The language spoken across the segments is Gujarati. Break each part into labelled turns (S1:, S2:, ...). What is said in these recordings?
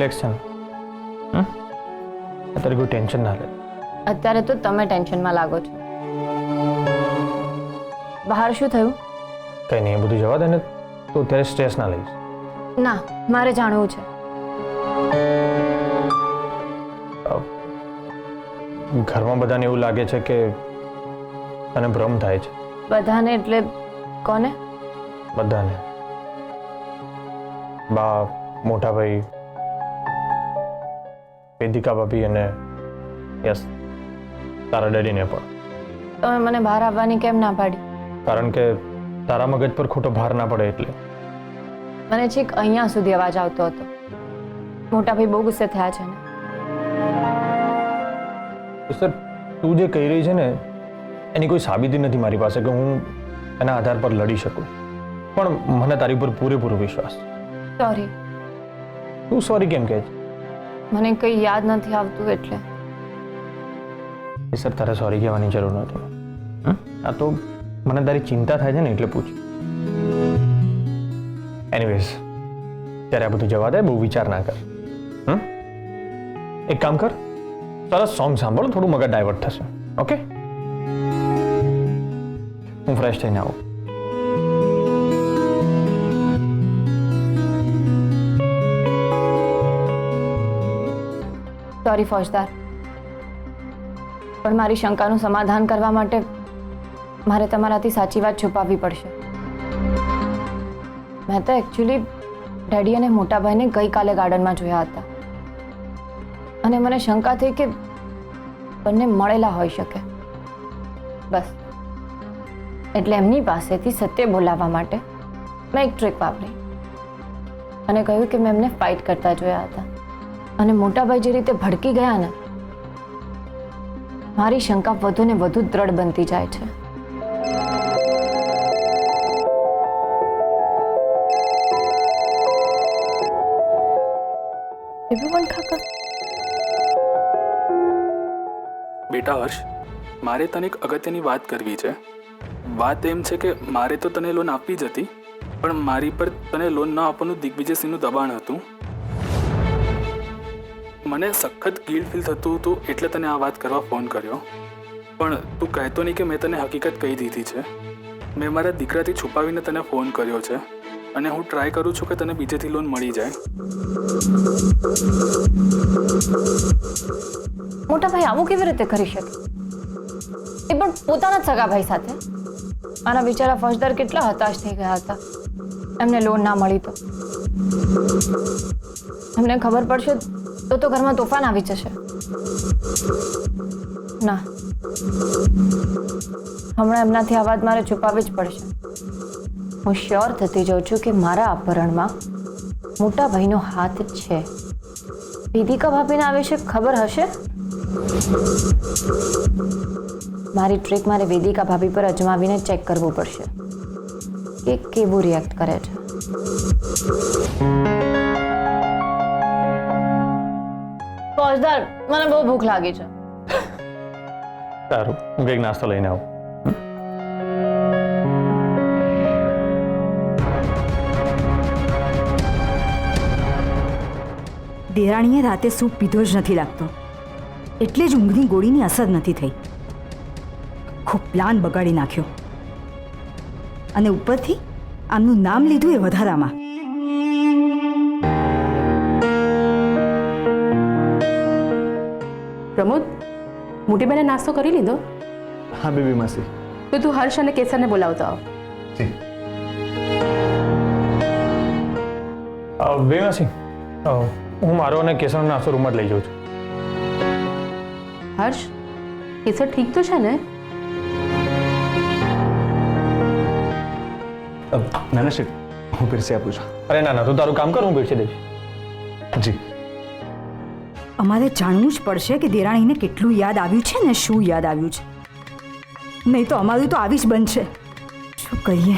S1: રિલેક્સ છે ને? અત્યારે કોઈ ટેન્શન ના લે.
S2: અત્યારે તો તમે ટેન્શનમાં લાગો છો. બહાર શું થયું?
S1: કંઈ નહીં, એ બધું જવા દે ને. તો અત્યારે સ્ટ્રેસ ના લઈશ.
S2: ના, મારે જાણવું છે.
S1: ઘરમાં બધાને એવું લાગે છે કે તને ભ્રમ થાય છે.
S2: બધાને એટલે કોને?
S1: બધાને. બા, મોટા ભાઈ, વેદિકા ભાભી અને યસ, તારા ડેડીને પણ.
S2: તમે મને બહાર આવવાની કેમ ના પાડી?
S1: કારણ કે તારા મગજ પર ખોટો ભાર ના પડે એટલે.
S2: મને છેક અહીંયા સુધી અવાજ આવતો હતો. મોટા ભાઈ બહુ ગુસ્સે થયા છે ને?
S1: સર, તું જે કહી રહી છે ને એની કોઈ સાબિતી નથી મારી પાસે કે હું એના આધાર પર લડી શકું. પણ મને તારી પર પૂરેપૂરો વિશ્વાસ.
S2: સોરી.
S1: તું સોરી કેમ કહે છે?
S2: મને કંઈ યાદ નથી આવતું એટલે.
S1: સર, તારે સોરી કહેવાની જરૂર નથી. આ તો મને તારી ચિંતા થાય છે ને એટલે પૂછ. એનીવેઝ, ત્યારે આ બધું જવા દે, બહુ વિચાર ના કર. એક કામ કર, સરસ સોંગ સાંભળ, થોડું મગજ ડાયવર્ટ થશે. ઓકે, હું ફ્રેશ થઈને આવું.
S2: સોરી ફોજદાર, પણ મારી શંકાનું સમાધાન કરવા માટે મારે તમારાથી સાચી વાત છુપાવવી પડશે. મેં તો એકચ્યુઅલી ડેડી અને મોટા ભાઈને ગઈકાલે ગાર્ડનમાં જોયા હતા અને મને શંકા થઈ કે બંને મળેલા હોઈ શકે. બસ, એટલે એમની પાસેથી સત્ય બોલાવવા માટે મેં એક ટ્રીક વાપરી અને કહ્યું કે મેં એમને ફાઇટ કરતા જોયા હતા અને મોટાભાઈ જે રીતે ભડકી ગયા ને, મારી શંકા વધુ ને વધુ દ્રઢ બનતી જાય છે.
S3: બેટા હર્ષ, મારે તને એક અગત્યની વાત કરવી છે. વાત એમ છે કે મારે તો તને લોન આપવી જ હતી, પણ મારી પર તને લોન ન આપવાનું દિગ્વિજયસિંહનું દબાણ હતું. મને સખત ગિલ્ટ ફીલ થતું હતું એટલે તને આ વાત કરવા ફોન કર્યો. પણ તું કહેતો નહીં કે મેં તને હકીકત કહી દીધી છે. મેં મારા દીકરાથી છુપાવીને તને ફોન કર્યો છે અને હું ટ્રાય કરું છું કે તને બીજેથી લોન મળી જાય.
S2: મોટા ભાઈ આવું કેવી રીતે કરી શકે? એ પણ પોતાના જ સગા ભાઈ સાથે. મારા બિચારા ફોજદાર કેટલા હતાશ થઈ ગયા હતા એમને લોન ના મળી તો. એમને ખબર પડશે તો ઘરમાં તોફાન આવી જશે. ના, હમણાં એમનાથી આ વાત મારે છુપાવવી જ પડશે. હું શ્યોર થતી જાઉં છું કે મારા અપહરણમાં મોટા ભાઈનો હાથ છે. વેદિકા ભાભીને આ વિશે ખબર હશે. મારી ટ્રીક મારે વેદિકા ભાભી પર અજમાવીને ચેક કરવું પડશે કે કેવું રિએક્ટ કરે છે. ફોજદાર, મને બહુ ભૂખ લાગી છે.
S1: સારું, હું કંઈક નાસ્તો લઈને આવું.
S4: દેરાણીએ રાતે સૂપ પીધો જ નથી લાગતો, એટલે જ ઊંઘની ગોળીની અસર નથી થઈ. ખૂબ પ્લાન બગાડી નાખ્યો અને ઉપરથી આમનું નામ લીધું એ વધારામાં.
S5: પ્રમોદ, મોટી બેને નાસ્તો કરી લીધો?
S6: હા બેબી માસી.
S5: તો તું હર્ષ અને કેસરને બોલાવતો આવ.
S1: બેમાસી, હું મારો અને કેસરનો નાસ્તો રૂમમાં જ લઈ જાઉં છું.
S5: હર્ષ, કેસર ઠીક તો છે ને?
S6: નાના શેઠ, હું પીરસી આપું છું.
S1: અરે ના ના, તું તારું કામ કર, હું પીરસી દઈશ.
S6: જી.
S4: અમારે જાણવું જ પડશે કે દેરાણીને કેટલું યાદ આવ્યું છે ને શું યાદ આવ્યું છે. નહીં તો અમારું તો આવી જ બનશે. શું કહીએ?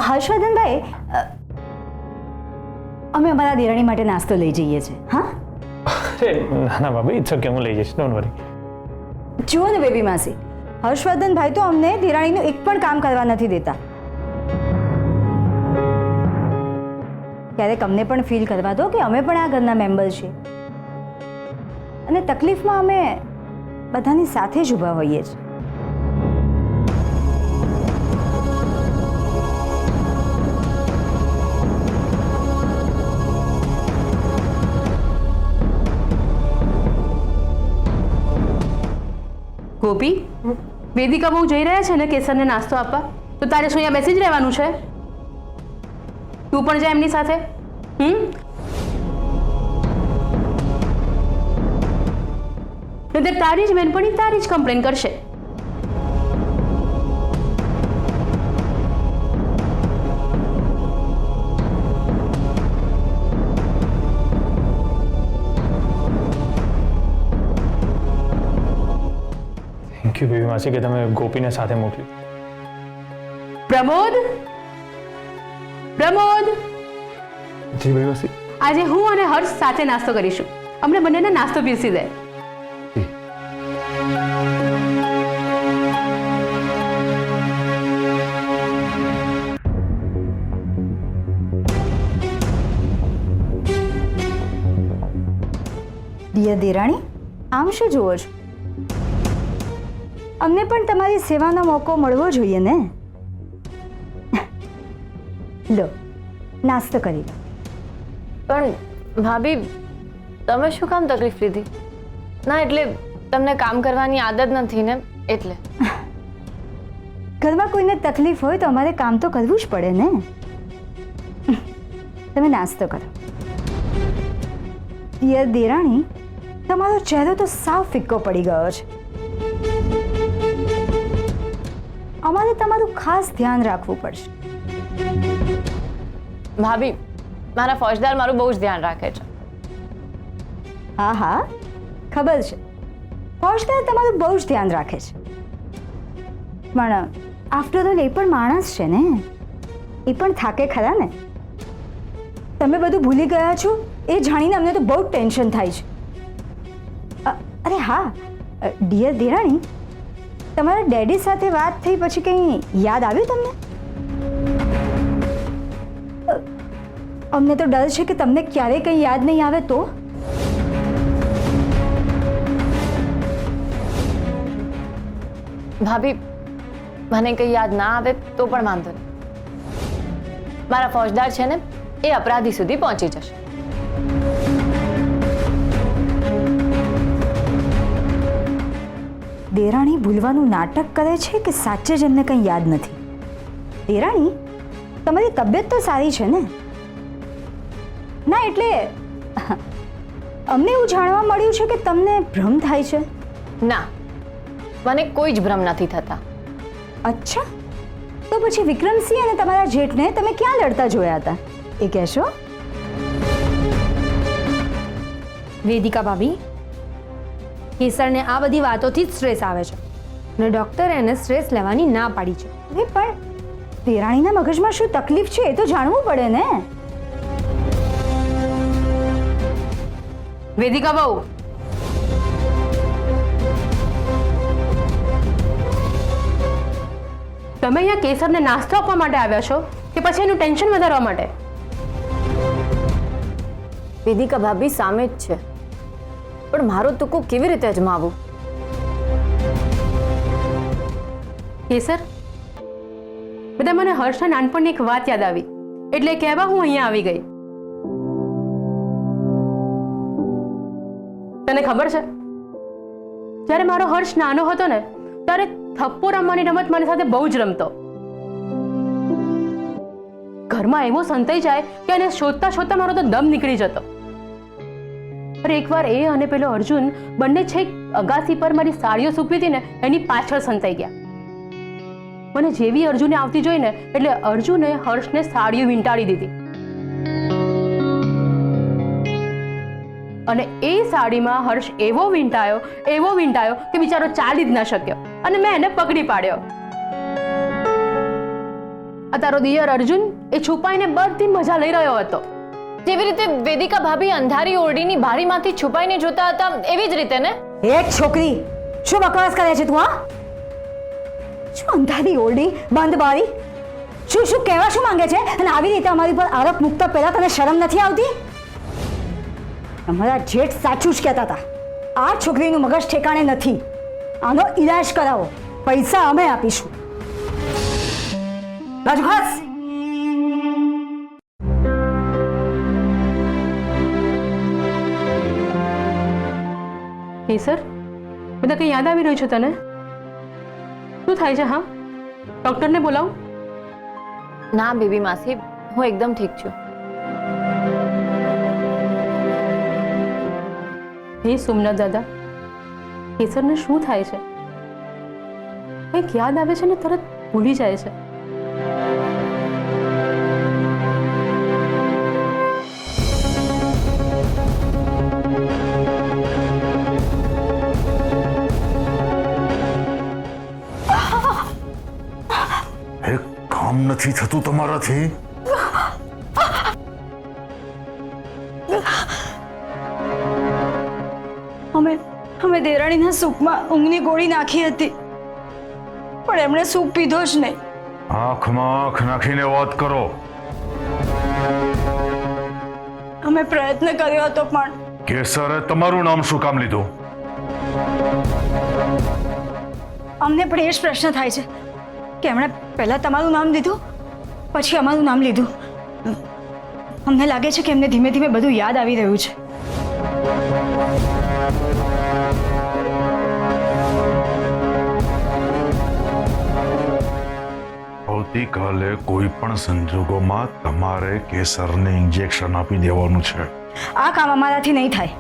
S4: હર્ષવર્ધનભાઈ, અમે અમારા દેરાણી માટે નાસ્તો લઈ જઈએ છીએ. હા,
S1: ના ના ભાભી, ઇટ્સ ઓકે, હું લઈ જઈશ, ડોન્ટ વરી.
S4: જુઓ ને બેબી માસી, હર્ષવર્ધનભાઈ તો અમને દેરાણીનું એક પણ કામ કરવા નથી દેતા. ક્યારેક અમને પણ ફીલ કરવા દો કે અમે પણ આ ઘરના મેમ્બર છીએ અને તકલીફમાં અમે બધાની સાથે જ ઊભા હોઈએ છીએ.
S5: ગોપી, વેદિકા બહુ જઈ રહ્યા છે ને કેસરને નાસ્તો આપવા, તો તારે શું અહીંયા બેસી જ રહેવાનું છે? તું પણ જા એમની સાથે. નહીંતર તારી જ બેનપણી તારી જ કમ્પ્લેન કરશે.
S1: થેન્ક યુ બેબી માસી કે તમે ગોપીને સાથે મોકલી.
S5: પ્રમોદ, પ્રમોદ,
S6: જી બેબી માસી.
S5: આજે હું અને હર્ષ સાથે નાસ્તો કરીશું. અમને બંનેને નાસ્તો પીરસી દે.
S6: જી.
S4: ડિયર દેરાણી, આમ શું જુઓ છો? અમને પણ તમારી સેવાનો મોકો મળવો જોઈએ ને. લો, નાસ્તો કરી લો.
S2: પણ ભાભી, તમે શું કામ તકલીફ લીધી? ના એટલે તમને કામ કરવાની આદત નથી ને એટલે.
S4: ઘરમાં કોઈને તકલીફ હોય તો અમારે કામ તો કરવું જ પડે ને. તમે નાસ્તો કરો. ડિયર દેરાણી, તમારો ચહેરો તો સાવ ફિક્કો પડી ગયો છે. અમારે તમારું ખાસ ધ્યાન રાખવું પડશે.
S2: ભાભી, મારા ફોજદાર મારું બહુ જ ધ્યાન રાખે છે.
S4: હા હા, ખબર છે. ફોજદાર તમારું બહુ જ ધ્યાન રાખે છે. પણ આફ્ટર ઓલ એ પણ માણસ છે ને, એ પણ થાકે ખરા ને. તમે બધું ભૂલી ગયા છો એ જાણીને અમને તો બહુ જ ટેન્શન થાય છે. અરે હા, ડિયર દેરાણી, તમારા ડેડી સાથે વાત થઈ પછી કંઈ યાદ આવ્યું તમને? અમને તો ડર છે કે તમને ક્યારેય કંઈ યાદ નહીં આવે તો.
S2: ભાભી, મને કંઈ યાદ ના આવે તો પણ વાંધો નહીં. મારા ફોજદાર છે ને, એ અપરાધી સુધી પહોંચી જશે.
S4: દેરાણી ભૂલવાનું નાટક કરે છે કે સાચે જ એમને કંઈ યાદ નથી? દેરાણી, તમારી તબિયત તો સારી છે ને? ના એટલે અમને એવું જાણવા મળ્યું છે કે તમને ભ્રમ થાય છે.
S2: ના, મને કોઈ જ ભ્રમ નથી થતા.
S4: અચ્છા, તો પછી વિક્રમસિંહ અને તમારા જેઠને તમે ક્યાં લડતા જોયા હતા એ કહેશો?
S7: વેદિકા ભાભી, કેસરને આ બધી વાતોથી જ સ્ટ્રેસ આવે છે અને ડૉક્ટરે એને સ્ટ્રેસ લેવાની ના પાડી છે.
S4: અરે પણ દેરાણીના મગજમાં શું તકલીફ છે એ તો જાણવું પડે ને.
S5: વેદિકા બહુ, તમે અહીંયા કેસરને નાસ્તો આપવા માટે આવ્યા છો કે પછી એનું ટેન્શન વધારવા માટે?
S2: વેદિકા ભાભી સામે જ છે, પણ મારો તુક્કો કેવી રીતે અજમાવું?
S5: કેસર, બધા મને હર્ષના નાનપણની એક વાત યાદ આવી, એટલે કહેવા હું અહીંયા આવી ગઈ. તને ખબર છે, જ્યારે મારો હર્ષ નાનો હતો ને ત્યારે થપ્પો રમવાની રમત મારી સાથે બહુ જ રમતો. ઘરમાં એવો સંતાઈ જાય કે એને શોધતા શોધતા મારો તો દમ નીકળી જતો. અરે એકવાર એ અને પેલો અર્જુન બંને છેક અગાસી પર મારી સાડીઓ સૂકવી હતી ને એની પાછળ સંતાઈ ગયા. મને જેવી અર્જુને આવતી જોઈને એટલે અર્જુને હર્ષને સાડીઓ વીંટાળી દીધી અને એ સાડીમાં હર્ષ એવો વીંટાયો કે બિચારો ચાલી જ ના શક્યો અને મેં એને પકડી પાડ્યો. આ તારો દિયર અર્જુન એ છુપાઈને બધી મજા લઈ રહ્યો હતો.
S2: જેવી રીતે વેદિકા ભાભી અંધારી ઓરડીની બારીમાંથી છુપાઈને જોતા હતા એવી જ રીતે ને.
S4: એક છોકરી, શું બકવાસ કરે છે તું? હા, શું અંધારી ઓરડી, બંધ બારી? શું શું કહેવા શું માંગે છે? અને આવી રીતે અમારી પર આરોપ મૂકતા પહેલા તને શરમ નથી આવતી? તમારા જેઠ સાચું જ કહેતા હતા, આ છોકરીનું મગજ ઠેકાણે નથી, આનો ઈલાજ કરાવો, પૈસા અમે આપીશું. બાજુ ખાસ.
S5: કેસર, બધા કંઈ યાદ આવી રહ્યું છે તને? શું થાય છે? હા, ડૉક્ટરને બોલાવું?
S2: ના બેબી માસી, હું એકદમ ઠીક છું.
S5: હે સોમનાથ દાદા, કેસરને શું થાય છે? કંઈક યાદ આવે છે ને તરત ભૂલી જાય છે.
S6: એક કામ નથી થતું તમારાથી.
S4: અમે દેરાણીના સૂપમાં ઊંઘની ગોળી નાખી હતી, પણ એમણે સૂપ પીધો જ નહીં.
S6: આંખમાં આંખ નાખીને વાત કરો.
S4: અમે પ્રયત્ન કર્યો હતો, પણ
S6: કેસરે તમારું નામ શું કામ લીધું?
S4: અમને પણ એ જ પ્રશ્ન થાય છે કે એમણે પહેલા તમારું નામ લીધું, પછી અમારું નામ લીધું. અમને લાગે છે કે એમને ધીમે ધીમે બધું યાદ આવી રહ્યું છે.
S6: આવતીકાલે કોઈ પણ સંજોગોમાં તમારે કેસરને ઇન્જેક્શન આપી દેવાનું છે.
S4: આ કામ અમારાથી નહીં થાય.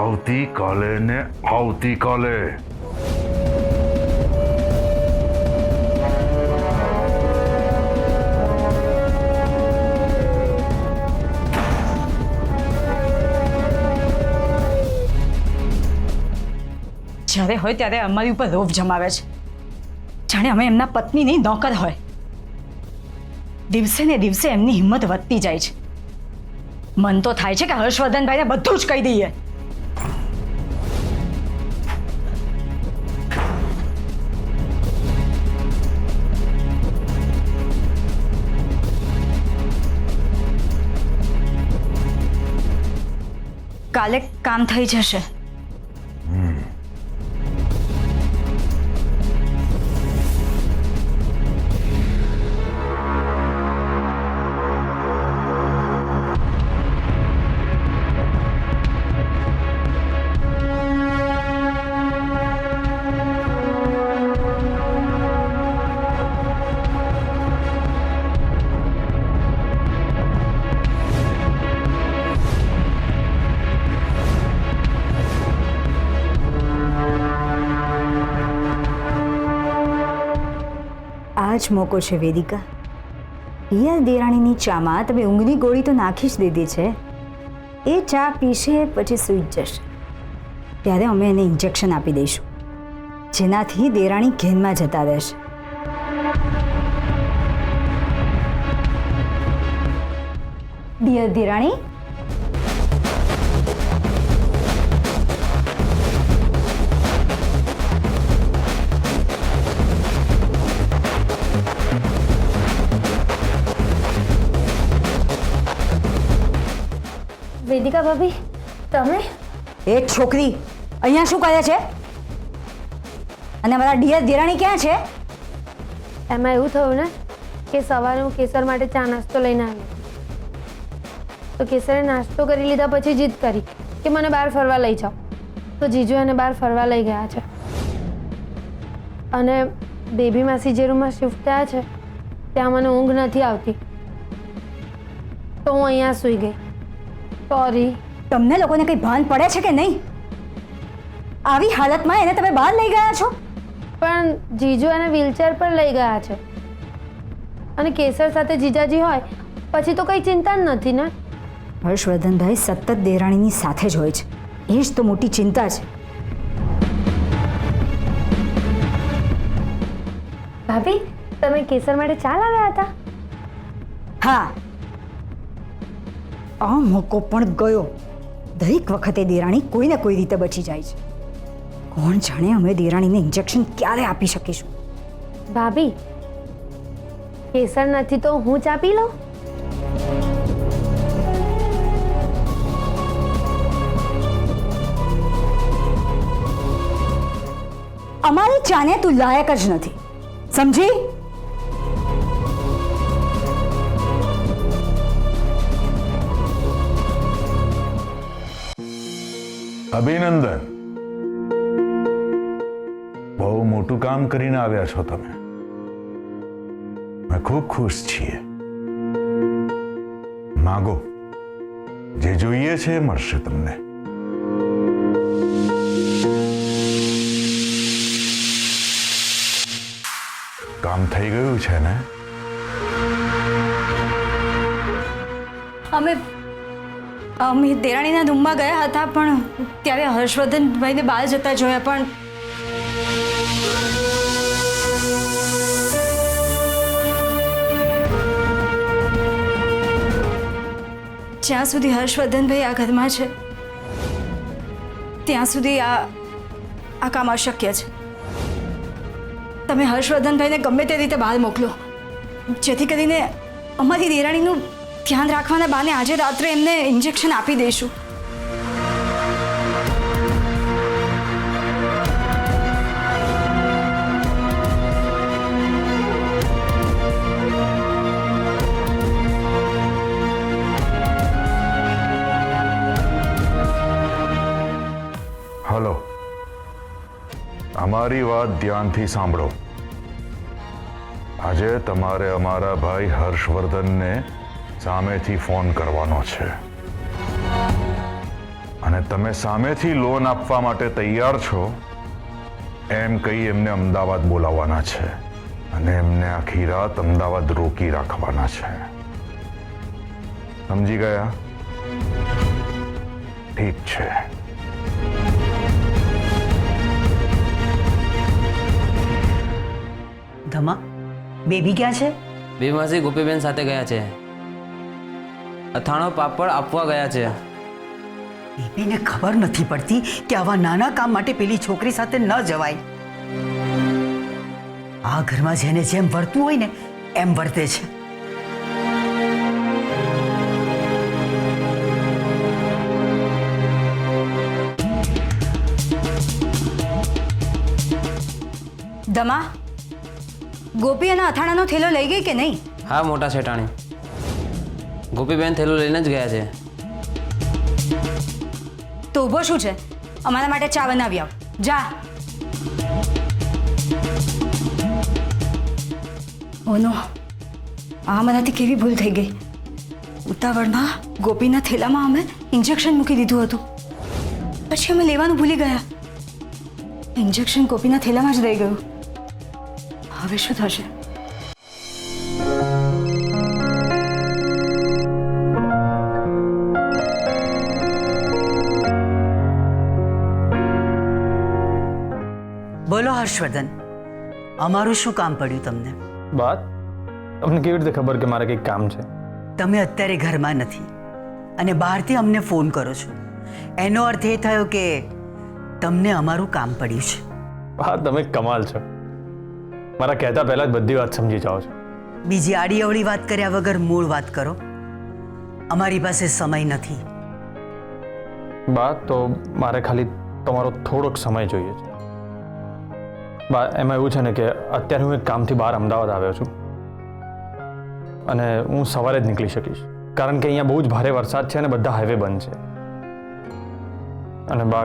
S6: આવતીકાલે ને આવતીકાલે.
S4: જ્યારે હોય ત્યારે અમારી ઉપર રોફ જમાવે છે, જાણે અમે એમના પત્નીની નોકર હોય. દિવસે ને દિવસે એમની હિંમત વધતી જાય છે. મન તો થાય છે કે હર્ષવર્ધનભાઈને બધું જ કહી દઈએ. કાલે કામ થઈ જશે. આ જ મોકો છે વેદિકા. પિયર દેરાણીની ચામાં તમે ઊંઘની ગોળી તો નાખી જ દીધી છે. એ ચા પીશે પછી સૂઈ જ જશે. ત્યારે અમે એને ઇન્જેક્શન આપી દઈશું, જેનાથી દેરાણી ઘેનમાં જતા રહેશે. ડિયર દેરાણી,
S7: વેદિકા ભાભી, તમે?
S4: એ છોકરી અહીંયા શું કરે છે? અને મારા ડિયર દેરાણી ક્યાં છે?
S7: એમાં એવું થયું ને કે સવારે હું કેસર માટે ચા નાસ્તો લઈને આવી, તો કેસરે નાસ્તો કરી લીધા પછી જીદ કરી કે મને બહાર ફરવા લઈ જાઓ. તો જીજુ એને બહાર ફરવા લઈ ગયા છે, અને બેબી માસી જે રૂમમાં શિફ્ટ થયા છે ત્યાં મને ઊંઘ નથી આવતી, તો હું અહીંયા સૂઈ ગઈ. સોરી.
S4: તમને લોકોને કંઈ ભાન પડે છે કે નહીં? આવી હાલતમાં એને તમે બહાર લઈ ગયા છો?
S7: પણ જીજુ એને વ્હીલચેર પર લઈ ગયા છે, અને કેસર સાથે જીજાજી હોય પછી તો કંઈ ચિંતા જ નથી ને.
S4: હર્ષવર્ધનભાઈ સતત દેરાણીની સાથે જ હોય છે, એ જ તો મોટી ચિંતા છે.
S7: ભાભી, તમે કેસર માટે ચા લાવ્યા હતા?
S4: હા, આ મોકો પણ ગયો. દરેક વખતે દેરાણી કોઈને કોઈ રીતે બચી જાય છે. કોણ જાણે અમે દેરાણીને ઇન્જેક્શન ક્યારે આપી શકીશું.
S7: ભાભી કેસર નથી તો હું ચા પી લઉં.
S4: અમારી ચાને તું લાયક જ નથી, સમજી?
S6: અભિનંદન, બહુ મોટું કામ કરીને આવ્યા છો તમે. અમે ખૂબ ખુશ છીએ. માગો, જે જોઈએ છે એ મળશે તમને. કામ થઈ ગયું છે ને?
S4: અમે દેરાણીના રૂમમાં ગયા હતા, પણ ત્યારે હર્ષવર્ધનભાઈને બહાર જતા જોયા, પણ જ્યાં સુધી હર્ષવર્ધનભાઈ આ ઘરમાં છે ત્યાં સુધી આ કામ અશક્ય છે. તમે હર્ષવર્ધનભાઈને ગમે તે રીતે બહાર મોકલો, જેથી કરીને અમારી દેરાણીનું ધ્યાન રાખવાના બહાને આજે રાત્રે એમને ઇન્જેક્શન આપી દઈશું.
S6: હલો, અમારી વાત ધ્યાનથી સાંભળો. આજે તમારે અમારા ભાઈ હર્ષવર્ધનને સામેથી ફોન કરવાનો છે, અને તમે સામેથી લોન આપવા માટે તૈયાર છો એમ કહી એમને અમદાવાદ બોલાવવાના છે, અને એમને આખી રાત અમદાવાદ રોકી રાખવાના છે. સમજી ગયા? ઠીક છે.
S8: ધમા, બેબી ક્યાં છે?
S9: બેમાસી ગોપીબેન સાથે ગયા છે. અથાણો પાપડ આપવા ગયા છે.
S8: બેબીને ખબર નથી પડતી કે આવા નાના કામ માટે પેલી છોકરી સાથે ન જવાય. આ ઘરમાં જેને જેમ વર્તું હોય ને એમ વર્તે છે.
S4: દમા, ગોપી અને અથાણાનો થેલો લઈ ગઈ કે નહીં?
S9: હા મોટા શેઠાણી, ગોપીબેન થેલું લઈને જ ગયા છે.
S4: તો ઊભો શું છે? અમારા માટે ચા બનાવી આવ, જા. ઓનો, આ મારાથી કેવી ભૂલ થઈ ગઈ. ઉતાવળમાં ગોપીના થેલામાં અમે ઇન્જેક્શન મૂકી દીધું હતું, પછી અમે લેવાનું ભૂલી ગયા. ઇન્જેક્શન ગોપીના થેલામાં જ રહી ગયું. હવે શું થશે?
S8: બોલો હર્ષવર્ધન, અમારું શું કામ પડ્યું તમને?
S1: બાત તમને કેવી રીતે ખબર કે મારે કંઈક કામ છે?
S8: તમે અત્યારે ઘરમાં નથી અને બહારથી અમને ફોન કરો છો, એનો અર્થ એ થયો કે તમને અમારું કામ પડ્યું છે.
S1: હા, તમે કમાલ છો. મારા કહેતા પહેલા જ બધી વાત સમજી જાઓ છો.
S8: બીજી આડી અવળી વાત કર્યા વગર મૂળ વાત કરો. અમારી પાસે સમય નથી.
S1: બા, તો મારે ખાલી તમારો થોડોક સમય જોઈએ છે. બા, એમાં એવું છે ને કે અત્યારે હું એક કામથી બહાર અમદાવાદ આવ્યો છું, અને હું સવારે જ નીકળી શકીશ, કારણ કે અહીંયા બહુ જ ભારે વરસાદ છે અને બધા હાઈવે બંધ છે. અને બા,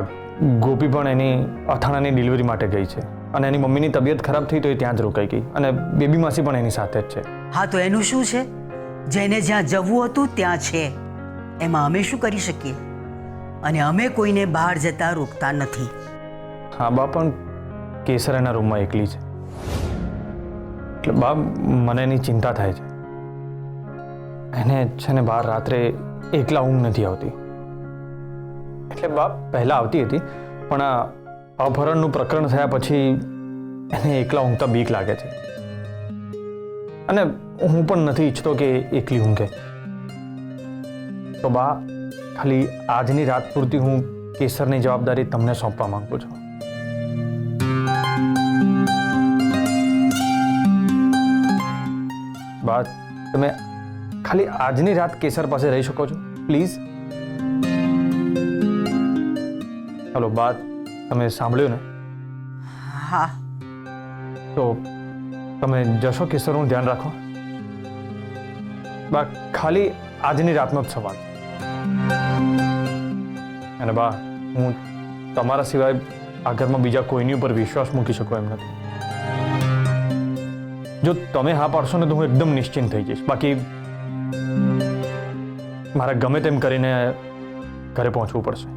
S1: ગોપી પણ એની અથાણાની ડિલિવરી માટે ગઈ છે, અને એની મમ્મીની તબિયત ખરાબ થઈ તો એ ત્યાં જ રોકાઈ ગઈ, અને બેબી માસી પણ એની સાથે જ છે.
S8: હા, તો એનું શું છે? જેને જ્યાં જવું હતું ત્યાં છે, એમાં અમે શું કરી શકીએ? અને અમે કોઈને બહાર જતા રોકતા નથી.
S1: હા બા, પણ કેસર એના રૂમમાં એકલી છે, એટલે બા મને એની ચિંતા થાય છે. એને છે ને બહાર રાત્રે એકલા ઊંઘ નથી આવતી. એટલે બા પહેલાં આવતી હતી, પણ આ અપહરણનું પ્રકરણ થયા પછી એને એકલા ઊંઘતા બીક લાગે છે, અને હું પણ નથી ઈચ્છતો કે એકલી ઊંઘે. તો બા, ખાલી આજની રાત પૂરતી હું કેસરની જવાબદારી તમને સોંપવા માંગુ છું. બા તમે ખાલી આજની રાત કેસર પાસે રહી શકો છો પ્લીઝ. હલો બા, તમે સાંભળ્યું ને?
S8: હા
S1: તો તમે જશો કેસરનું ધ્યાન રાખો. બા ખાલી આજની રાતનો જ સવાલ. અને બા હું તમારા સિવાય આ ઘરમાં બીજા કોઈની ઉપર વિશ્વાસ મૂકી શકો એમ નથી. જો તમે હા પાડશો ને તો હું એકદમ નિશ્ચિંત થઈ જઈશ. બાકી મારે ગમે તેમ કરીને ઘરે પહોંચવું પડશે.